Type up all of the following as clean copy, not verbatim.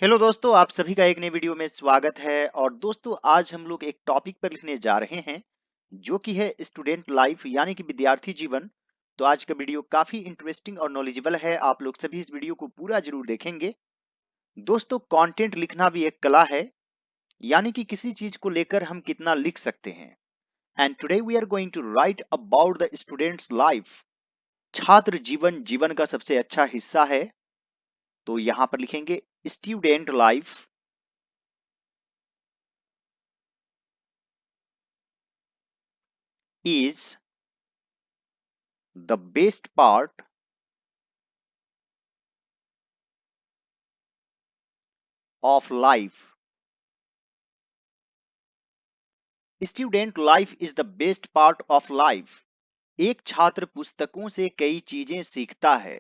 Hello दोस्तों, आप सभी का एक नए वीडियो में स्वागत है। और दोस्तों, आज हम लोग एक टॉपिक पर लिखने जा रहे हैं जो कि है स्टूडेंट लाइफ यानी कि विद्यार्थी जीवन। तो आज का वीडियो काफी इंटरेस्टिंग और नॉलेजेबल है। आप लोग सभी इस वीडियो को पूरा जरूर देखेंगे। दोस्तों, कंटेंट लिखना भी एक कला है, यानी कि किसी चीज को लेकर हम कितना लिख सकते हैं। And today we are going to write about the students life. छात्र जीवन जीवन का सबसे अच्छा हिस्सा है। तो यहाँ पर लिखेंगे student life is the best part of life. Student life is the best part of life. एक छात्र पुस्तकों से कई चीजें सीखता है।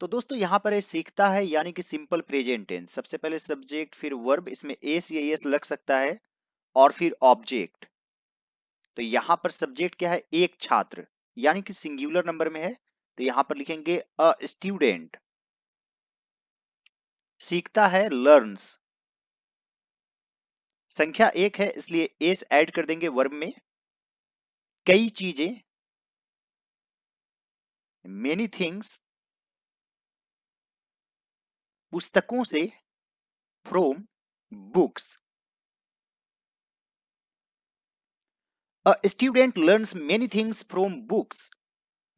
तो दोस्तों, यहाँ पर है सीखता है यानी कि सिंपल प्रेजेंट टेंस। सबसे पहले सब्जेक्ट, फिर वर्ब, इसमें एस या एस लग सकता है, और फिर ऑब्जेक्ट। तो यहाँ पर सब्जेक्ट क्या है? एक छात्र, यानी कि सिंगुलर नंबर में है। तो यहाँ पर लिखेंगे अ स्टूडेंट। सीखता है लर्न्स, संख्या एक है इसलिए एस ऐड कर देंगे वर्ब में। कई चीजें, मेनी थिंग्स, पुस्तकों से, from books. A student learns many things from books.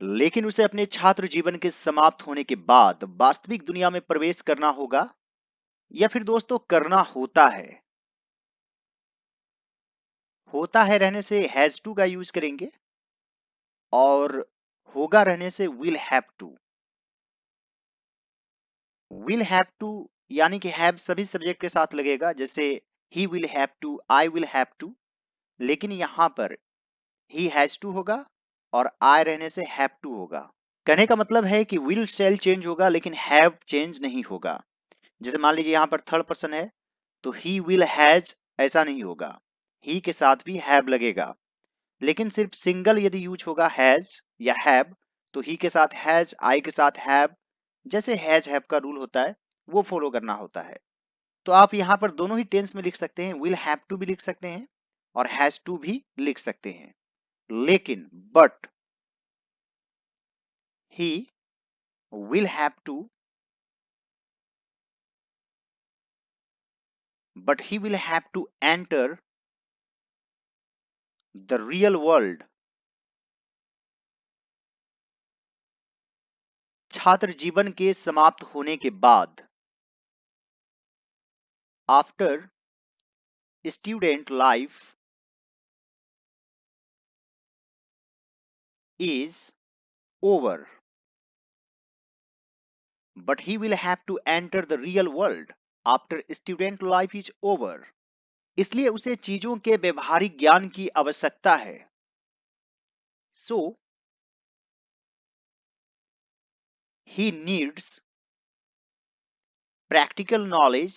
लेकिन उसे अपने छात्र जीवन के समाप्त होने के बाद वास्तविक दुनिया में प्रवेश करना होगा, या फिर दोस्तों करना होता है। होता है रहने से हैज टू का यूज करेंगे, और होगा रहने से will have to. Will have to यानी कि हैव सभी सब्जेक्ट के साथ लगेगा, जैसे ही will have to, I will have to. लेकिन यहां पर ही हैज टू होगा और आई रहने से हैव टू होगा। कहने का मतलब है कि विल शेल चेंज होगा लेकिन हैव चेंज नहीं होगा। जैसे मान लीजिए यहाँ पर थर्ड पर्सन है, तो ही विल हैज ऐसा नहीं होगा, ही के साथ भी हैव लगेगा। लेकिन सिर्फ सिंगल यदि यूज होगा हैज या हैव, तो ही के साथ हैज, आई के साथ हैव। जैसे हैज हैव का रूल होता है वो फॉलो करना होता है। तो आप यहाँ पर दोनों ही टेंस में लिख सकते हैं, विल हैव टू भी लिख सकते हैं और हैज टू भी लिख सकते हैं। लेकिन but he will have to, but he will have to enter the real world. छात्र जीवन के समाप्त होने के बाद, after student life is over, but he will have to enter the real world after student life is over. इसलिए उसे चीजों के व्यवहारिक ज्ञान की आवश्यकता है। So he needs practical knowledge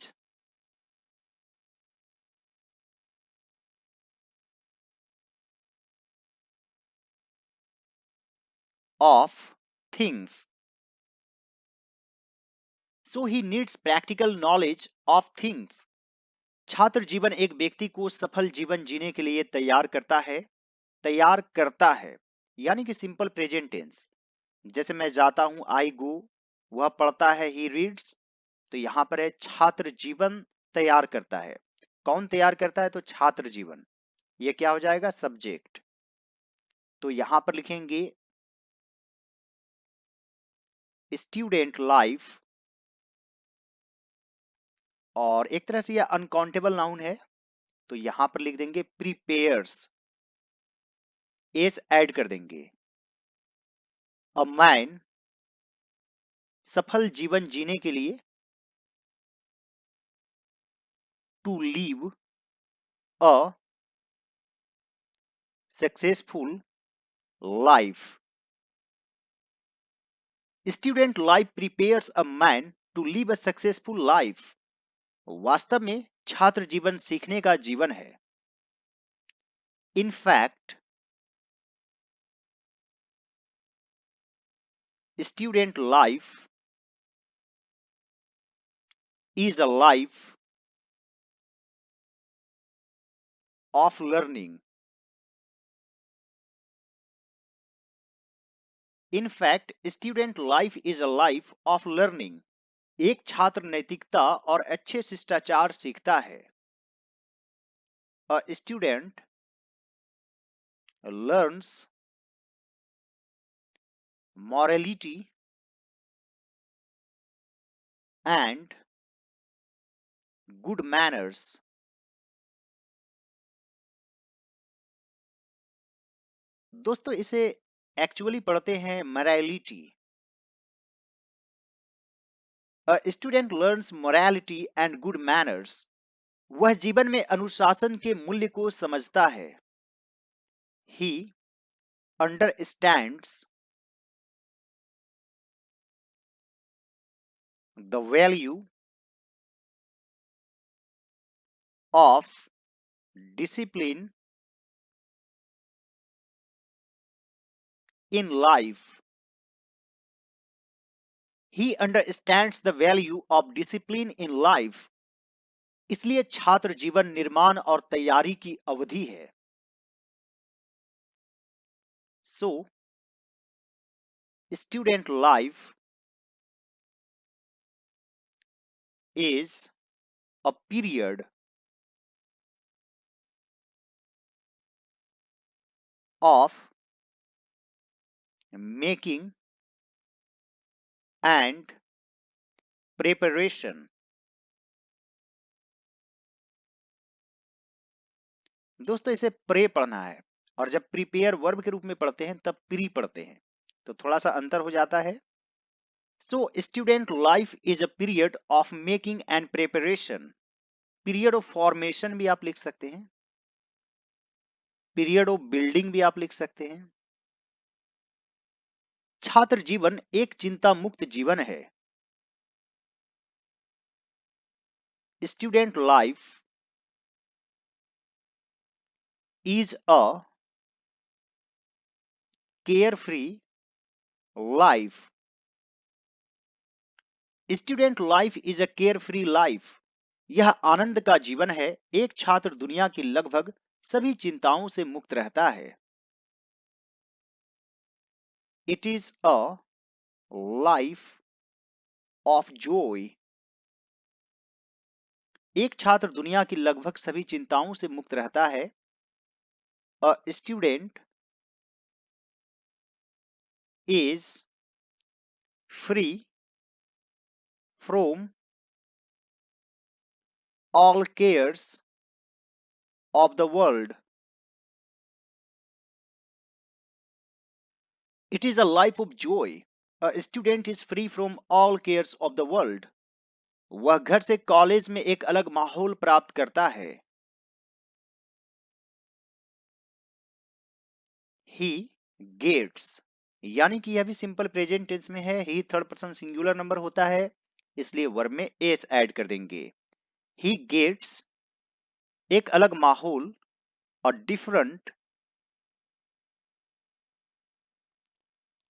of things. So he needs practical knowledge of things. छात्र जीवन एक व्यक्ति को सफल जीवन जीने के लिए तैयार करता है, यानी कि सिंपल प्रेजेंट टेंस। जैसे मैं जाता हूं, आई गो, वह पढ़ता है, ही रीड्स। तो यहां पर है छात्र जीवन तैयार करता है। कौन तैयार करता है? तो छात्र जीवन। ये क्या हो जाएगा? सब्जेक्ट। तो यहां पर लिखेंगे स्टूडेंट लाइफ, और एक तरह से यह अनकाउंटेबल नाउन है, तो यहां पर लिख देंगे प्रिपेयर्स, एस ऐड कर देंगे। अ मैन, सफल जीवन जीने के लिए, to live a successful life. Student life prepares a man to live a successful life. वास्तव में छात्र जीवन सीखने का जीवन है। In fact student life is a life of learning. In fact, student life is a life of learning. एक छात्र नैतिकता और अच्छे शिष्टाचार सीखता है. A student learns morality and good manners. दोस्तों इसे एक्चुअली पढ़ते हैं morality. A student learns morality and good manners. वह जीवन में अनुशासन के मूल्य को समझता है. He understands the value of discipline in life. He understands the value of discipline in life. इसलिए छात्र जीवन निर्माण और तैयारी की अवधि है. So, student life is a period of making and preparation. दोस्तों इसे प्रे पढ़ना है और जब प्रिपेयर वर्ब के रूप में पढ़ते हैं तब प्री पढ़ते हैं, तो थोड़ा सा अंतर हो जाता है. So student life is a period of making and preparation. Period of formation भी आप लिख सकते हैं, पीरियड ऑफ बिल्डिंग भी आप लिख सकते हैं. छात्र जीवन एक चिंता मुक्त जीवन है. Student life is a care free life. Student life is a care free life. यह आनंद का जीवन है. एक छात्र दुनिया की लगभग सभी चिंताओं से मुक्त रहता है. It is a life of Joy. एक छात्र दुनिया की लगभग सभी चिंताओं से मुक्त रहता है. A student is free from all cares of the world. It is a life of joy. A student is free from all cares of the world. वह घर से कॉलेज में एक अलग माहौल प्राप्त करता है. He gets, यानी कि यह भी सिंपल प्रेजेंट टेंस में है. ही थर्ड पर्सन सिंगुलर नंबर होता है, इसलिए वर्ब में एस ऐड कर देंगे. He gets, एक अलग माहौल, a different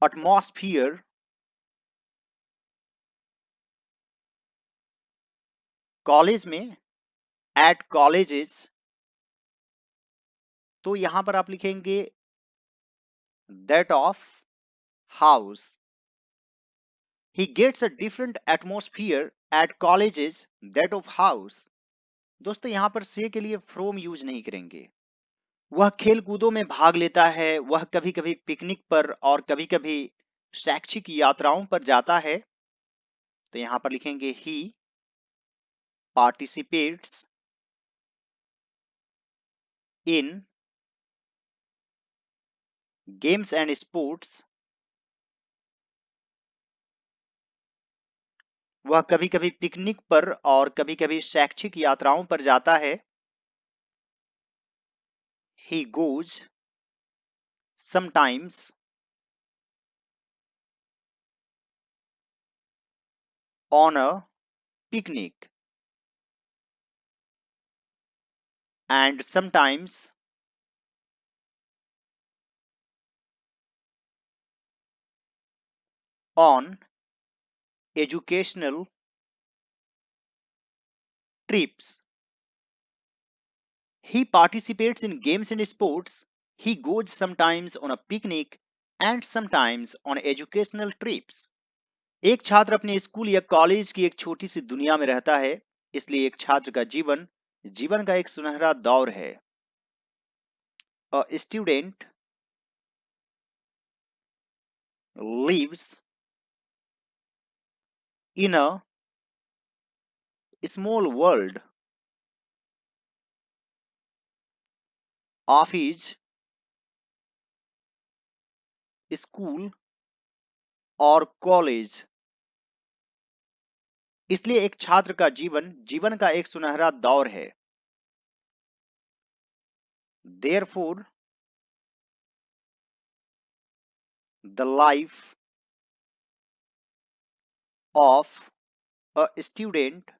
atmosphere कॉलेज में, एट कॉलेजेस, तो यहां पर आप लिखेंगे that of house. He gets a different atmosphere at colleges that of house. दोस्तों यहां पर से के लिए फ्रोम यूज नहीं करेंगे. वह खेल कूदों में भाग लेता है. वह कभी कभी पिकनिक पर और कभी कभी शैक्षिक यात्राओं पर जाता है, तो यहां पर लिखेंगे ही participates in games and sports. वह कभी कभी पिकनिक पर और कभी कभी शैक्षिक यात्राओं पर जाता है. He goes sometimes on a picnic and sometimes on educational trips. He participates in games and sports. He goes sometimes on a picnic and sometimes on educational trips. एक छात्र अपने स्कूल या कॉलेज की एक छोटी सी दुनिया में रहता है, इसलिए एक छात्र का जीवन जीवन का एक सुनहरा दौर है. A student lives in a small world of his school or college. इसलिए एक छात्र का जीवन जीवन का एक सुनहरा दौर है. Therefore, the life of a student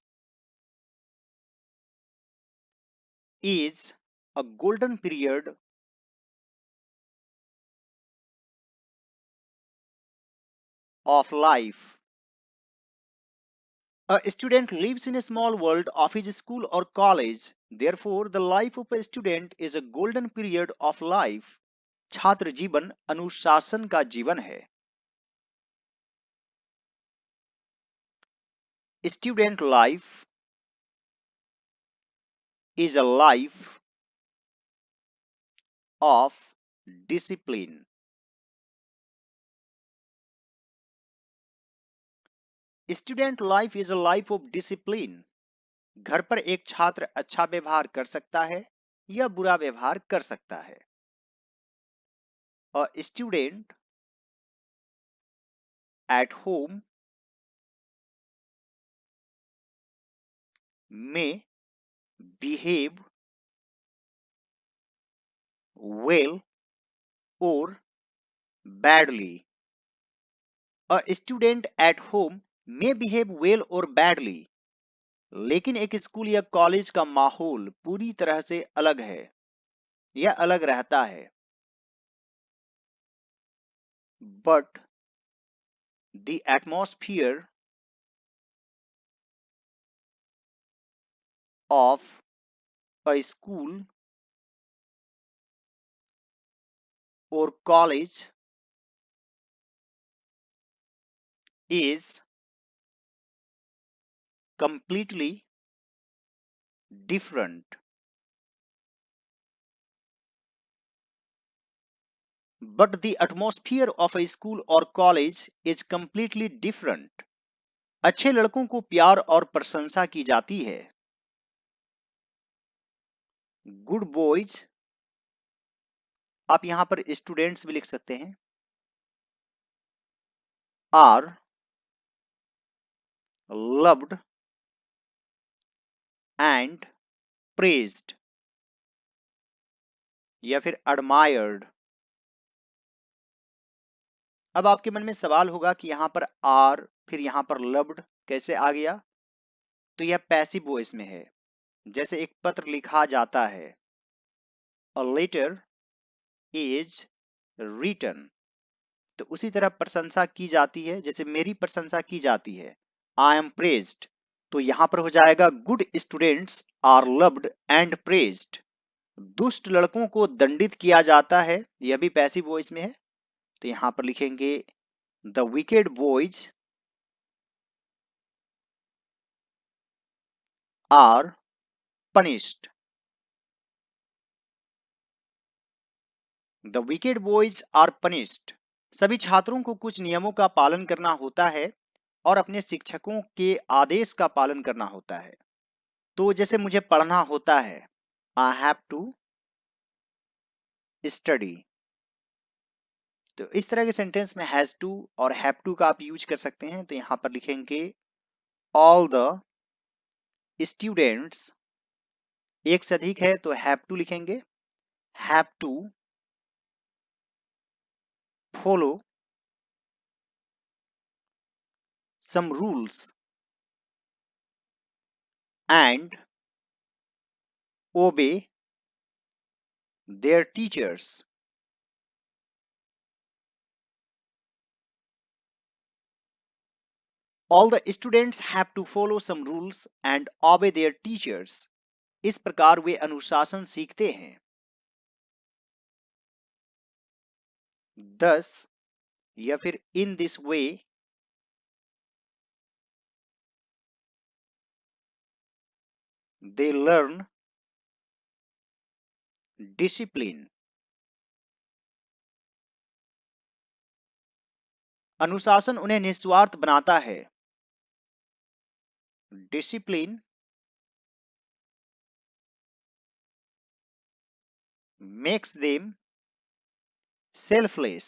is a golden period of life. A student lives in a small world of his school or college. Therefore, the life of a student is a golden period of life. छात्र जीवन अनुशासन का जीवन है. Student life is a life of discipline. Student life is a life of discipline. घर पर एक छात्र अच्छा व्यवहार कर सकता है या बुरा व्यवहार कर सकता है. A student at home may behave well or badly. A student at home may behave well or badly. लेकिन एक स्कूल या कॉलेज का माहौल पूरी तरह से अलग है या अलग रहता है. But the atmosphere of a school or college is completely different. But the atmosphere of a school or college is completely different. अच्छे लड़कों को प्यार और प्रशंसा की जाती है. Good boys, आप यहां पर स्टूडेंट्स भी लिख सकते हैं, are loved and praised या फिर admired. अब आपके मन में सवाल होगा कि यहां पर आर फिर यहां पर लव्ड कैसे आ गया. तो यह पैसिव वॉइस में है. जैसे एक पत्र लिखा जाता है, a letter is written. तो उसी तरह प्रशंसा की जाती है, जैसे मेरी प्रशंसा की जाती है, I am praised. तो यहां पर हो जाएगा good students are loved and praised. दुष्ट लड़कों को दंडित किया जाता है, यह भी पैसिव वॉइस में है. तो यहां पर लिखेंगे the wicked boys are punished. The wicked boys are punished. सभी छात्रों को कुछ नियमों का पालन करना होता है और अपने शिक्षकों के आदेश का पालन करना होता है. तो जैसे मुझे पढ़ना होता है, आई हैव टू स्टडी. तो इस तरह के सेंटेंस में हैज टू और हैव टू का आप यूज कर सकते हैं. तो यहां पर लिखेंगे ऑल द स्टूडेंट्स, एक से अधिक है तो हैव टू लिखेंगे, have to follow some rules and obey their teachers. All the students have to follow some rules and obey their teachers. इस प्रकार वे अनुशासन सीखते हैं. Thus या फिर in this way they learn discipline. अनुशासन उन्हें निस्वार्थ बनाता है. Discipline makes them selfless.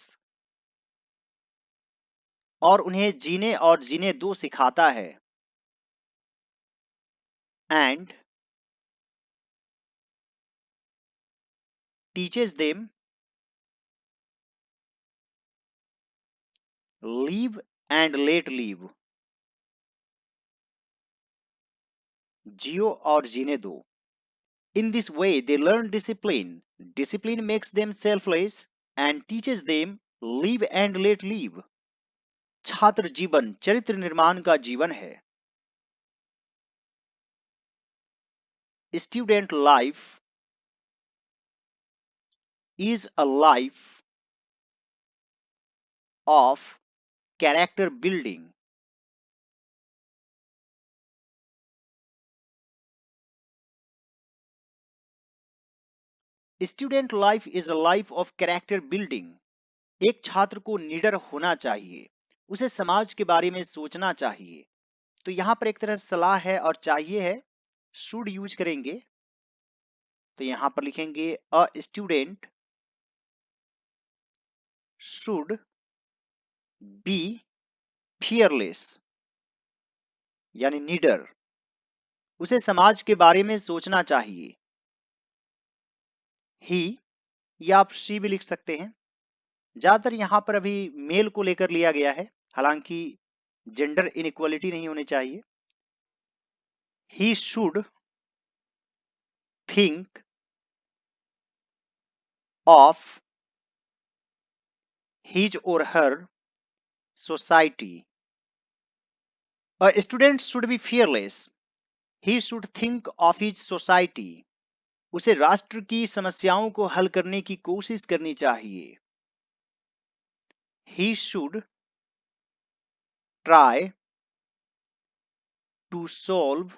और उन्हें जीने और जीने दो सिखाता है. And teaches them live and let live. जियो और जीने दो. In this way they learn discipline. Discipline makes them selfless and teaches them live and let live. छात्र जीवन चरित्र निर्माण का जीवन है. Student life is a life of character building. Student life is a life of character building. एक छात्र को निडर होना चाहिए, उसे समाज के बारे में सोचना चाहिए. तो यहां पर एक तरह सलाह है और चाहिए है, शुड यूज करेंगे. तो यहां पर लिखेंगे a student should be fearless यानी निडर. उसे समाज के बारे में सोचना चाहिए. ही या आप शी भी लिख सकते हैं. ज्यादातर यहां पर अभी मेल को लेकर लिया गया है, हालांकि जेंडर इनइक्वालिटी नहीं होनी चाहिए. He should think of his or her society. A student should be fearless. He should think of his society. उसे राष्ट्र की समस्याओं को हल करने की कोशिश करनी चाहिए. He should try to solve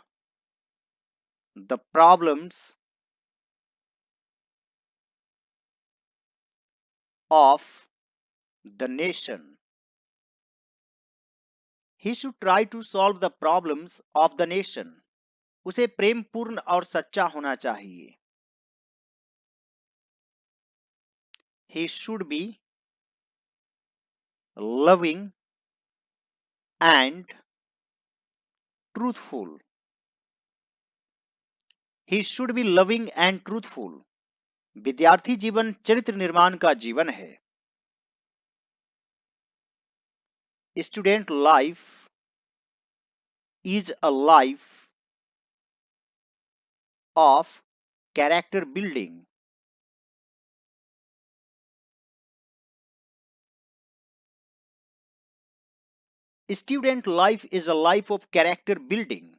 the problems of the nation. He should try to solve the problems of the nation. उसे प्रेमपूर्ण और सच्चा होना चाहिए. He should be loving and truthful. He should be loving and truthful. विद्यार्थी जीवन चरित्र निर्माण का जीवन है. Student life is a life of character building. Student life is a life of character building.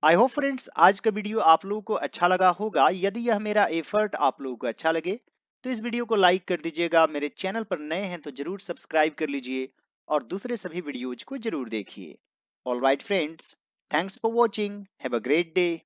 I hope friends आज का video आप लोगों को अच्छा लगा होगा. यदि यह मेरा एफर्ट आप लोगों को अच्छा लगे तो इस वीडियो को लाइक कर दीजिएगा. मेरे चैनल पर नए हैं तो जरूर सब्सक्राइब कर लीजिए और दूसरे सभी वीडियोज को जरूर देखिए. Alright friends, thanks for watching. Have a great day.